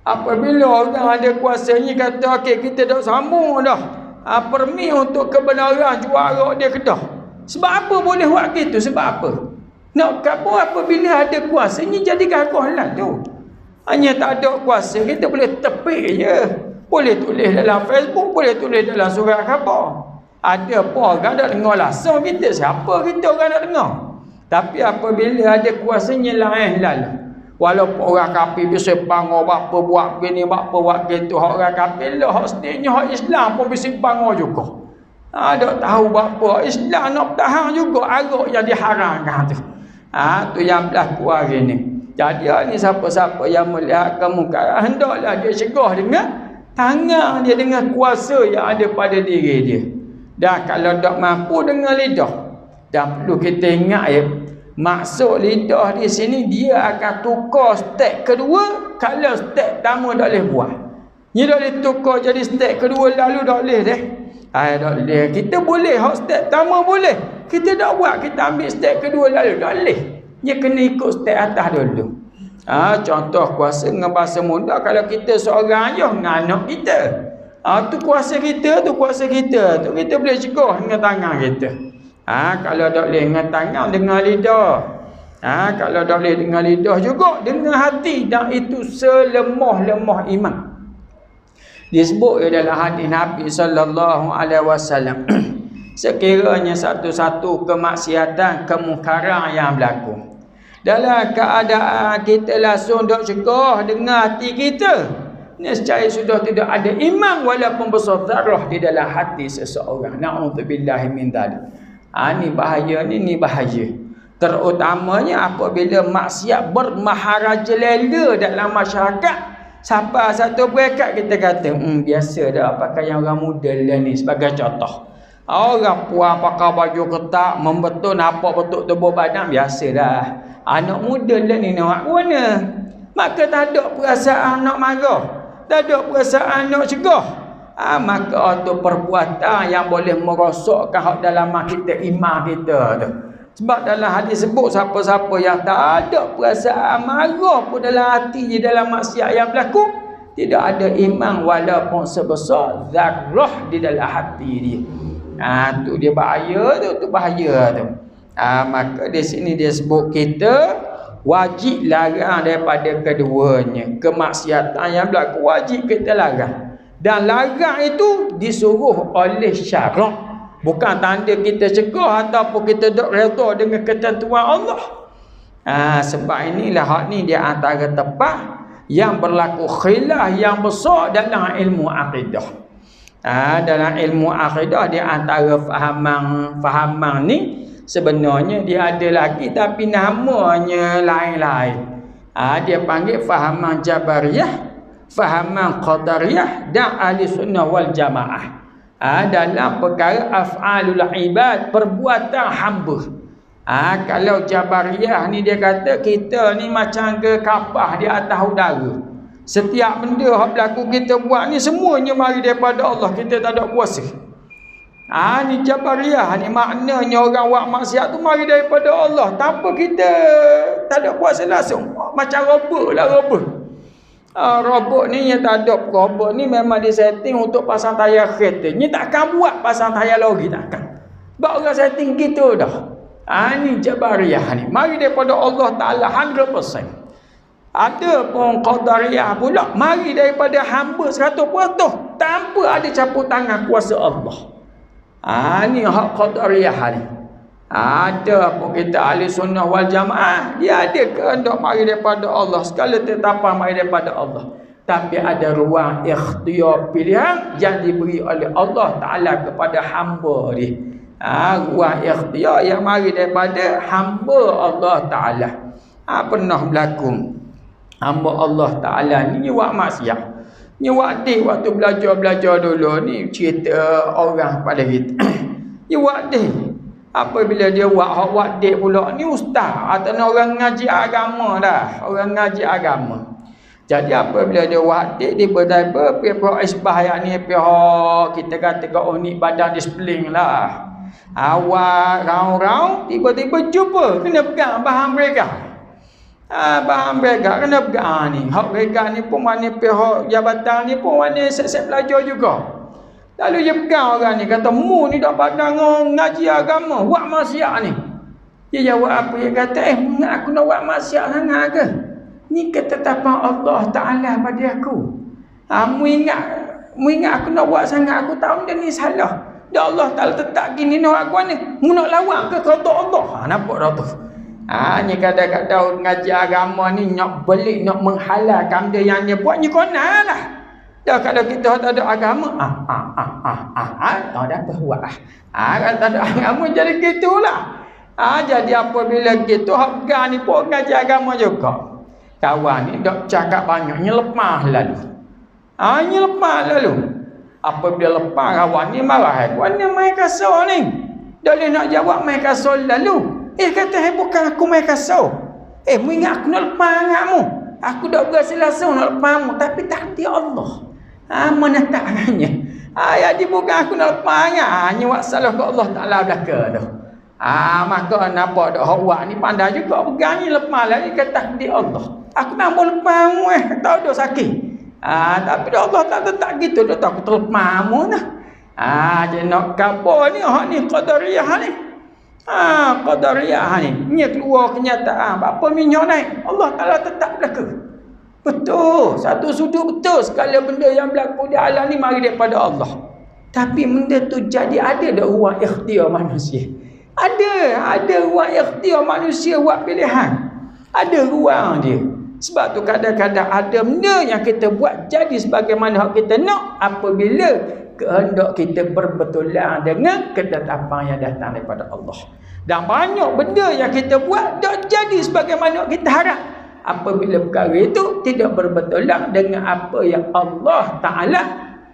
Apabila orang ada kuasa ni kata okey kita dah sambung dah. Permi untuk kebenaran jual arak di Kedah. Sebab apa boleh buat gitu? Sebab apa? Nak kabur apabila ada kuasa ni jadi gagah lah tu. Hanya tak ada kuasa kita boleh tepik je. Boleh tulis dalam Facebook, boleh tulis dalam surat khabar. Ada apa orang nak dengar langsung kita? Siapa kita orang nak dengar? Tapi apabila ada kuasanya lain lalu. Walaupun orang kafir bisa bangun apa buat begini, apa buat gitu. Orang kafir lah, hak setengahnya hak Islam pun bisa bangun juga. Tak tahu apa. Islam nak tahan juga arak yang diharamkan tu. Tu yang berlaku hari ni. Jadi ni siapa-siapa yang melihat kemungkaran, hendaklah dia cegah dengan tangan dia, dengan kuasa yang ada pada diri dia. Dan kalau tak mampu dengan lidah. Dan perlu kita ingat ya, maksud lidah di sini dia akan tukar step kedua kalau step pertama tak boleh buat. Ni dah boleh tukar jadi step kedua lalu tak boleh deh. Tak boleh. Kita boleh hak step pertama boleh. Kita tak buat, kita ambil step kedua lalu tak boleh. Dia kena ikut step atas dulu. Contoh kuasa dengan bahasa muda, kalau kita seorang ayah dengan anak kita. Tu kuasa kita, tu kuasa kita. Tu kita boleh cegah dengan tangan kita. Kalau tak boleh dengan tangan, dengan lidah. Kalau tak boleh dengan lidah juga, dengan hati. Dan itu selemah-lemah iman. Disebut dalam hadis Nabi SAW. Sekiranya satu-satu kemaksiatan, kemungkaran yang berlaku, dalam keadaan kita langsung dok cegah dengan hati kita, nescaya sudah tidak ada iman walaupun besar zarah di dalam hati seseorang. Na'udzubillahi min dzalik. Ni bahaya, ni bahaya. Terutamanya apabila maksiat bermaharaja lela dalam masyarakat. Sampai satu perekat kita kata, biasa dah pakaian orang muda lah ni, sebagai contoh. Orang puan pakai baju ketat, membetul apa betul tubuh badan, biasa dah. Anak muda lah ni nak mana? Maka tak ada perasaan nak marah, tak ada perasaan nak cegah. Maka itu perbuatan yang boleh merosakkan hak dalam kita, iman kita tu. Sebab dalam hadis sebut siapa-siapa yang tak ada perasaan marah pun dalam hati dia, dalam maksiat yang berlaku, tidak ada iman walaupun sebesar zarah di dalam hati dia. Tu dia bahaya tu, bahaya tu. Maka di sini dia sebut kita wajib larang daripada keduanya. Kemaksiatan yang berlaku wajib kita larang. Dan larang itu disuruh oleh syarak. Bukan tanda kita cegah ataupun kita dok redha dengan ketentuan Allah. Sebab inilah hak ni dia antara tepat yang berlaku khilaf yang besar dalam ilmu akidah. Dalam ilmu akidah di antara fahaman ni sebenarnya dia ada lagi tapi namanya lain-lain. Dia panggil fahaman Jabariyah, fahaman Qadariyah dan Ahli Sunnah wal Jamaah. Dalam perkara af'alul ibad, perbuatan hamba. Kalau Jabariyah ni dia kata kita ni macam ke kapal di atas udara. Setiap benda yang berlaku kita buat ni semuanya mari daripada Allah, kita tak ada kuasa. Ni Jabariyah ni maknanya orang buat maksiat tu mari daripada Allah, tanpa kita tak ada kuasa langsung. Macam robot lah robot. Robot ni yang tak ada, robot ni memang disetting untuk pasang tayar kereta. Ni takkan buat pasang tayar lori, takkan. Sebab orang setting gitu dah. Ni Jabariyah ni mari daripada Allah Ta'ala 100%. Ada pun Qadariyah pula mari daripada hamba 100% tanpa ada campur tangan kuasa Allah. Ni hak Qadariyah ni. Ada pun kita Ahli Sunnah wal Jamaah, dia ada kehendak mari daripada Allah, segala tetapan mari daripada Allah. Tapi ada ruang ikhtiar pilihan yang diberi oleh Allah Ta'ala kepada hamba dia. Ruang ikhtiar yang mari daripada hamba Allah Ta'ala. Pernah berlaku hamba Allah Ta'ala ni buat maksiat. Ni waktu belajar dulu ni cerita orang pada kita. Ni waktu apabila dia waktu pula ni ustaz atau orang ngaji agama dah, orang ngaji agama. Jadi apabila dia waktu tiba-tiba pihak isbah yang ni pihak kita kata ni badan disiplin lah. Awak raung-raung tiba-tiba jumpa kena pegang bahan mereka. Bahan mereka kena pegang ni. Hak mereka ni pun mana pihak jabatan ni pun mana set-set belajar juga. Lalu dia pegang orang ni kata, mu ni dah pandang ngaji agama, buat maksiat ni. Dia jawab apa? Dia kata, aku nak buat maksiat sangat ke? Ni ketetapan Allah Ta'ala pada aku. Mu ingat aku nak buat sangat, aku tahu benda ni salah. Dah Allah Ta'ala tetap gini nak aku ni. Mu nak lawan ke kata Allah? Nampak dah tu. Ni kadang-kadang ngaji agama ni nak belik, nak menghalalkan dia yang dia buat ni kona lah. Dah kalau kita tak ada agama, dah apa buat kalau tak ada agama jadi gitulah. Jadi apabila gitu hak pegang ni pun ngaji agama juga. Kawan ni dok cakap banyak, nyelepah lalu. Nyelepah lalu. Apabila lepas kawan ni marah, kawan ni main kasar ni. Dah boleh nak jawab main kasar lalu. Kata bukan aku main kasar. Mu ingat aku nak lepas denganmu. Aku dah berselasa nak lepas mu, tapi takdir Allah. Mana takkannya. Jadi bukan aku nak lepas dengan. Hanya buat salah ke Allah Ta'ala belaka tu. Maka nampak dak hak ni pandai juga pegang ni lepas lah. Dia kata takdir Allah. Aku tak mau lepas mu tahu dah sakit. Tapi dah Allah tak gitu dah tak aku terlepas mu dah. Jadi nak kabar ni hak ni qadariyah ni. Qadariyah ni. Ni keluar kenyataan. Apa minyak naik? Allah Ta'ala tetap belaka. Betul. Satu sudut betul. Segala benda yang berlaku di alam ni mari daripada Allah. Tapi benda tu jadi ada dak ruang ikhtiar manusia. Ada ruang ikhtiar manusia buat pilihan. Ada ruang dia. Sebab tu kadang-kadang ada benda yang kita buat jadi sebagaimana hak kita nak apabila kehendak kita berbetulan dengan ketetapan yang datang daripada Allah. Dan banyak benda yang kita buat tak jadi sebagaimana kita harap apabila perkara itu tidak berbetulan dengan apa yang Allah Ta'ala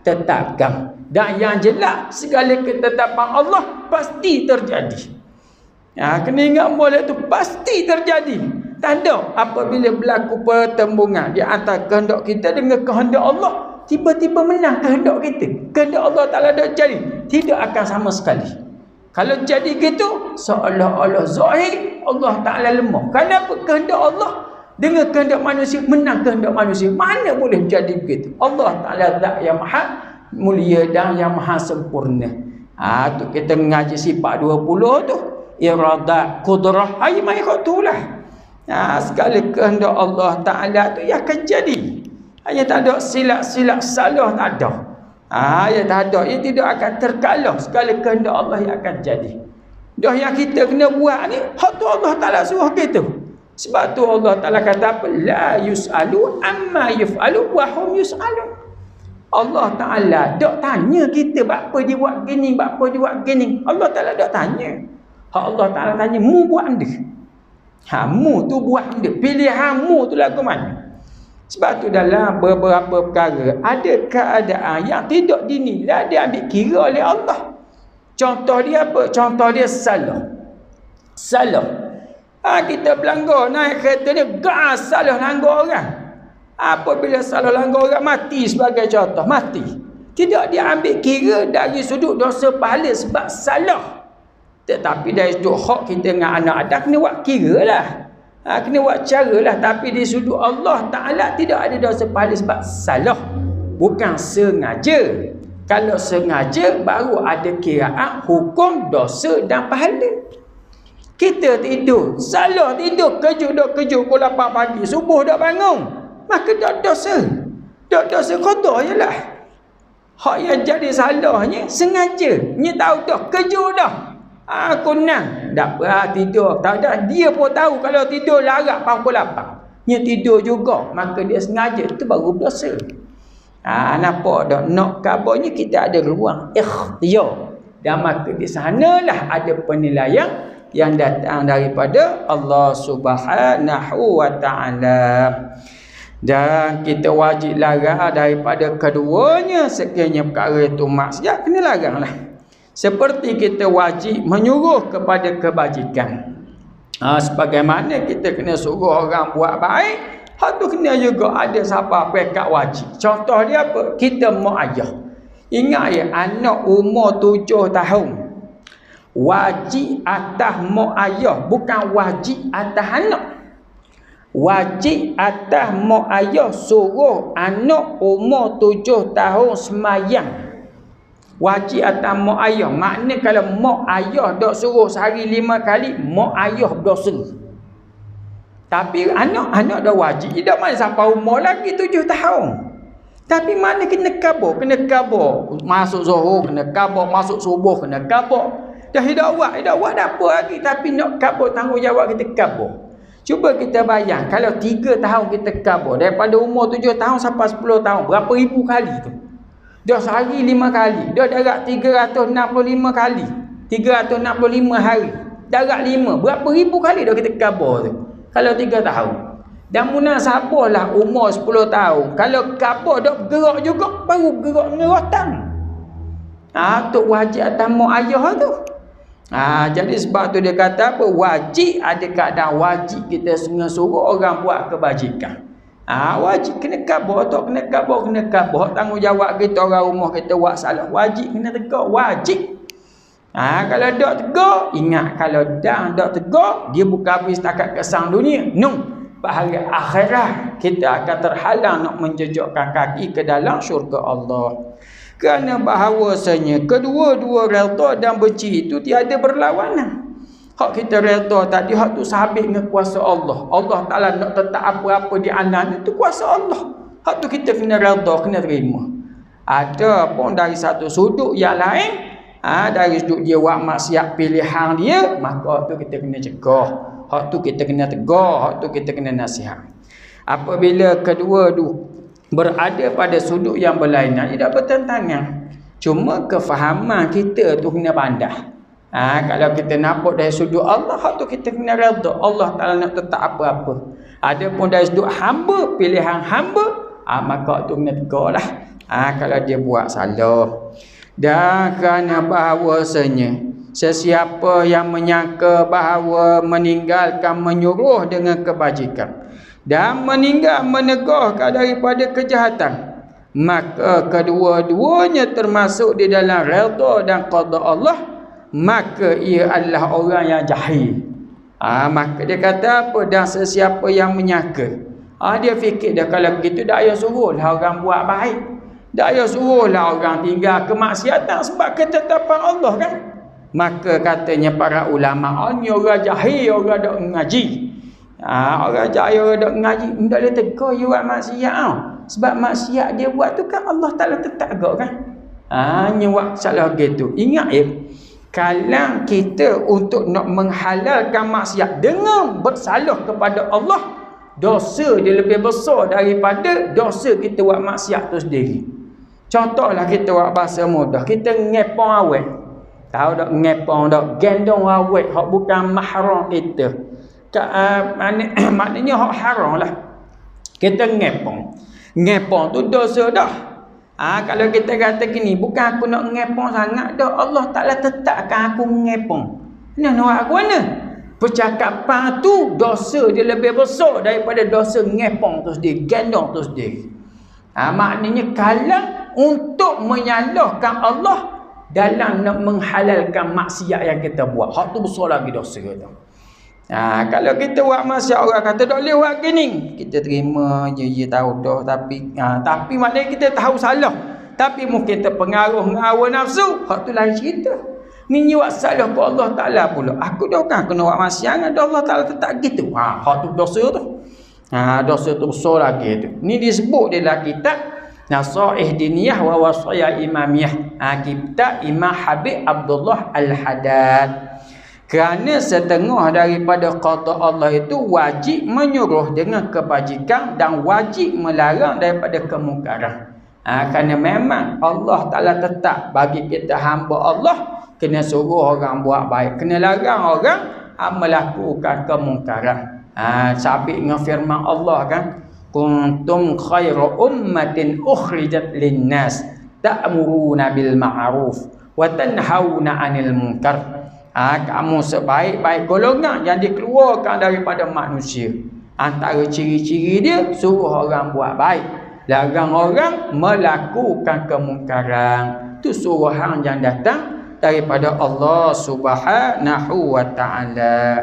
tetapkan. Dan yang jelas segala ketetapan Allah pasti terjadi. Kena ingat boleh tu pasti terjadi. Tanda apabila berlaku pertembungan di antara kehendak kita dengan kehendak Allah, tiba-tiba menang kehendak kita. Kehendak Allah Ta'ala tak jadi, tidak akan sama sekali. Kalau jadi gitu, seolah-olah zahir Allah Ta'ala lemah. Kenapa kehendak Allah dengan kehendak manusia menang kehendak manusia? Mana boleh jadi begitu? Allah Ta'ala zat yang maha mulia dan yang maha sempurna. Tu kita mengaji sifat 20 tu. Iradat, kudrah, mai kau tu lah. Segala kehendak Allah Ta'ala tu yang akan jadi. Hanya tak ada silap-silap salah, tak ada. Yang tak ada, yang tidak akan terkalah. Segala kehendak Allah yang akan jadi. Dah yang kita kena buat ni, hak tu Allah Ta'ala suruh kita. Sebab tu Allah Ta'ala kata apa? La yus'alu amma yuf'alu wa hum yus'alu. Allah Ta'ala tak tanya kita apa dia buat gini, apa dia buat gini. Allah Ta'ala tak tanya. Hak Allah Ta'ala tanya, mu buat benda. Mu tu buat benda. Pilihanmu tu lagu mana? Sebab tu dalam beberapa perkara ada keadaan yang tidak dinilai, dia ambil kira oleh Allah. Contoh dia apa? Contoh dia salah. Kita berlanggar naik kereta ni, gas salah langgar orang. Apabila salah langgar orang, mati sebagai contoh, mati. Tidak dia ambil kira dari sudut dosa pahala sebab salah. Tetapi dari sudut hak kita dengan anak ada kena buat kira lah. Kena buat cara lah. Tapi di sudut Allah Ta'ala tidak ada dosa pahala sebab salah. Bukan sengaja. Kalau sengaja baru ada kiraan hukum dosa dan pahala. Kita tidur, salah tidur, kejut pukul 8 pagi, subuh dah bangun, maka dah dosa. Dah dosa kotor je lah. Hak yang jadi salahnya sengaja. Dia tahu dah, kejut dah. Aku nang tak apa tidur. Tak ada, dia pun tahu kalau tidur larat pukul 8. Dia tidur juga, maka dia sengaja, itu baru dosa. Nampak tak? Nak kabarnya kita ada ruang ikhtiar. Dan maka di sanalah ada penilaian yang datang daripada Allah Subhanahu wa ta'ala. Dan kita wajib larang daripada keduanya. Sekiranya perkara itu maksiat, kena laranglah. Seperti kita wajib menyuruh kepada kebajikan. Sebagaimana kita kena suruh orang buat baik, hak tu kena juga ada siapa pekat wajib. Contoh dia apa? Kita mak ayah. Ingat ya, anak umur 7 tahun. Wajib atas mak ayah, bukan wajib atas anak. Wajib atas mak ayah suruh anak umur 7 tahun semayang. Wajib atas mak ayah. Maknanya kalau mak ayah dok suruh sehari 5 kali, mak ayah berdosa. Tapi anak dah wajib. Tidak mana sampai umur lagi 7 tahun. Tapi mana kena kabur. Masuk zuhur kena kabur, masuk subuh kena kabur. Dah hidup awak dah apa lagi. Tapi nak kabur, tanggungjawab kita kabur. Cuba kita bayang, kalau 3 tahun kita kabur, daripada umur 7 tahun sampai 10 tahun, berapa ribu kali tu? Dah sehari 5 kali, dah darat 365 kali, 365 hari, darat 5, berapa ribu kali dah kita kabur tu? Kalau 3 tahun. Dan munasabahlah umur 10 tahun, kalau kabur dah bergerak juga, baru bergerak dengan rotan. Tu wajib atas mak ayah tu. Jadi sebab tu dia kata apa? Wajib, ada keadaan wajib kita suruh orang buat kebajikan. Wajib kena kabur, tak kena kabur. Tanggungjawab kita orang rumah kita buat salah, wajib kena tegak, wajib. Kalau tak tegak, ingat kalau dah tak tegak, dia bukan habis setakat kesan dunia. No, hari akhirat kita akan terhalang nak menjejakkan kaki ke dalam syurga Allah. Kerana bahawasanya kedua-dua redha dan benci itu tiada berlawanan. Hak kita redha tadi, hak tu sabit dengan kuasa Allah. Allah Ta'ala nak tetap apa-apa di alam itu kuasa Allah. Hak tu kita kena redha, kena terima. Ada pun dari satu sudut yang lain, dari sudut dia buat maksiat pilihan dia, maka hak tu kita kena cegah. Hak tu kita kena tegur, hak tu kita kena nasihat. Apabila kedua-dua berada pada sudut yang berlainan, tidak bertentangan. Cuma kefahaman kita tu kena pandai. Kalau kita nampak dari sudut Allah, hak tu kita kena redha. Allah Ta'ala nak tetap apa-apa. Ada pun dari sudut hamba, pilihan hamba, maka tu kena tegurlah. Kalau dia buat salah. Dan kerana bahawasanya sesiapa yang menyangka bahawa meninggalkan menyuruh dengan kebajikan dan meninggal menegahkan daripada kejahatan, maka kedua-duanya termasuk di dalam redha dan qada Allah, maka ia adalah orang yang jahil. Maka dia kata apa? Dan sesiapa yang menyangka, dia fikir dah kalau begitu dah payah suruhlah orang buat baik, dah payah suruhlah orang tinggal kemaksiatan sebab ketetapan Allah kan. Maka katanya para ulama, ni orang jahil, orang tak mengaji. Orang jahil, orang tak mengaji, tak boleh tegur dia buat maksiat. Sebab maksiat dia buat tu kan Allah Ta'ala tetap agak kan. Ni buat salah gitu. Ingat ya, kalau kita untuk nak menghalalkan maksiat dengan bersalah kepada Allah, dosa dia lebih besar daripada dosa kita buat maksiat tu sendiri. Contohlah kita buat bahasa mudah, kita ngepong awet. Tahu tak ngepong tak? Gendong awet hak bukan mahram kita. Maknanya hak haram lah. Kita ngepong. Ngepong tu dosa dah. Kalau kita kata gini, bukan aku nak ngepong sangat dah, Allah Ta'ala tetapkan aku ngepong. Nak aku mana? Percakapan tu dosa dia lebih besar daripada dosa ngepong tu sendiri, gendong tu sendiri. Maknanya kalau untuk menyalahkan Allah dalam nak menghalalkan maksiat yang kita buat, hak tu besar lagi dosa tu. Kalau kita buat maksiat, orang kata tak boleh buat gini, kita terima je, tahu dah, tapi maknanya kita tahu salah, tapi mungkin terpengaruh dengan hawa nafsu, hak tu lain cerita. Ni buat salah ke Allah Ta'ala pula. Aku dah kan kena buat maksiat, Allah Ta'ala tetap gitu. Hak tu dosa tu. Dosa tu besar lagi tu. Ni disebut dalam kitab Nasaih Diniyah wa Wasaya Imamiyah, kitab Imam Habib Abdullah Al-Haddad. Kerana setengah daripada qada Allah itu wajib menyuruh dengan kebajikan dan wajib melarang daripada kemungkaran. Kerana memang Allah Ta'ala tetap bagi kita hamba Allah, kena suruh orang buat baik, kena larang orang melakukan kemungkaran. Sabit dengan firman Allah kan, kuntum khairu ummatin ukhrijat linnas ta'muruna bil ma'ruf wa tanhauna 'anil munkar. Kamu sebaik-baik golongan yang dikeluarkan daripada manusia. Antara ciri-ciri dia, suruh orang buat baik, larang orang melakukan kemungkaran. Itu suruhan yang datang daripada Allah Subhanahu wa ta'ala.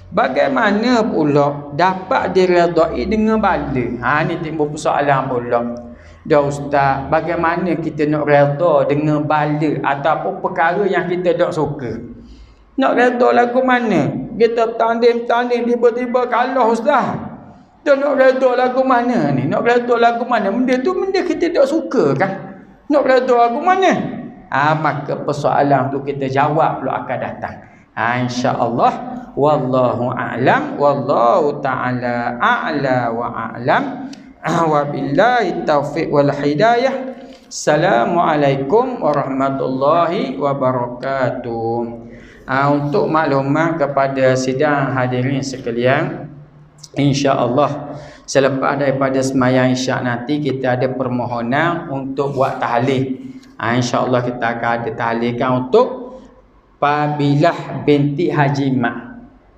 Bagaimana pula dapat diredai dengan bala? Ni timbul persoalan pula. Dah ustaz, bagaimana kita nak reda dengan bala ataupun perkara yang kita tak suka? Nak reda lagu mana? Kita tanding-tanding tiba-tiba kalah ustaz. Dah nak reda lagu mana ni? Nak reda lagu mana? Benda tu benda kita tak suka kan? Nak reda lagu mana? Maka persoalan tu kita jawab pula akan datang. InsyaAllah. Wallahu a'lam. Wallahu ta'ala a'la wa a'lam. Wabillahi taufiq wal hidayah. Assalamualaikum warahmatullahi wabarakatuh. Untuk maklumat kepada sidang hadirin sekalian, insya-Allah selepas daripada sembahyang isyak nanti kita ada permohonan untuk buat tahlil. Insya-Allah kita akan ada tahlilkan untuk Pabilah binti Haji Mak.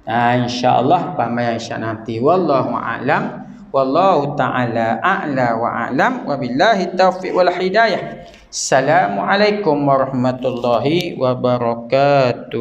Insya-Allah sembahyang isyak nanti. Wallahu a'lam. Wallahu ta'ala a'la wa a'lam. Wabillahi taufiq wal hidayah. Assalamualaikum warahmatullahi wabarakatuh.